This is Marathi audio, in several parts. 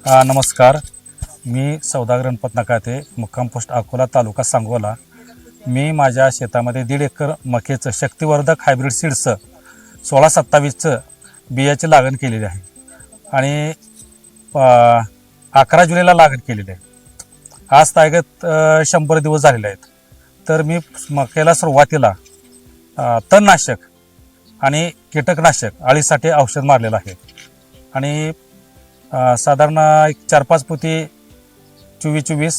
नमस्कार. मी सौदागर गणपत नकाते, मुक्काम पोस्ट अकोला, तालुका सांगोला. मी माझ्या शेतामध्ये 1.5 एकर मक्याचं शक्तिवर्धक हायब्रिड सीड्सचं 1627चं बियाची लागण केलेली आहे आणि 11 जुलैला लागण केलेली आहे. आज तागत 100 दिवस झालेले आहेत. तर मी मक्याला सुरुवातीला तणनाशक आणि कीटकनाशक अळीसाठी औषध मारलेलं आहे आणि साधारण एक 4-5 पोती 24-24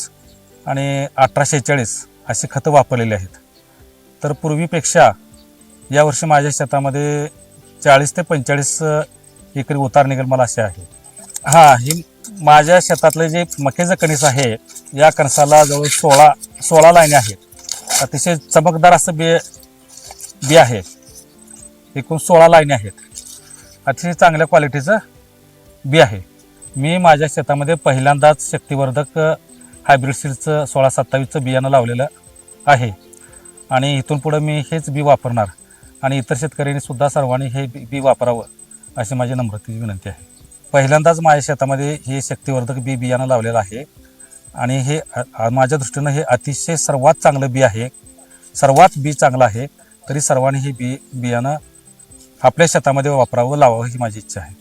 आणि 18-46 अशी खतं वापरलेली आहेत. तर पूर्वीपेक्षा यावर्षी माझ्या शेतामध्ये 40 ते 45 एकरी उतार निघेल मला असे आहे. ही माझ्या शेतातले जे मक्याचं कणीस आहे, या कणसाला जवळ 16 लाईनी आहेत. अतिशय चमकदार असं बी आहे. एकूण 16 लाईनी आहेत. अतिशय चांगल्या क्वालिटीचं बी आहे. मी माझ्या शेतामध्ये पहिल्यांदाच शक्तिवर्धक हायब्रिड सीड्सचं 1627चं बियाणं लावलेलं आहे आणि इथून पुढं मी हेच बी वापरणार आणि इतर शेतकऱ्यांनी सुद्धा सर्वांनी हे बी वापरावं अशी माझी नम्रतेची विनंती आहे. पहिल्यांदाच माझ्या शेतामध्ये हे शक्तिवर्धक बियाणं लावलेलं आहे आणि हे माझ्या दृष्टीनं हे अतिशय सर्वात चांगलं बी आहे. सर्वात बी चांगलं आहे. तरी सर्वांनी हे बियाणं आपल्या शेतामध्ये वापरावं, लावावं ही माझी इच्छा आहे.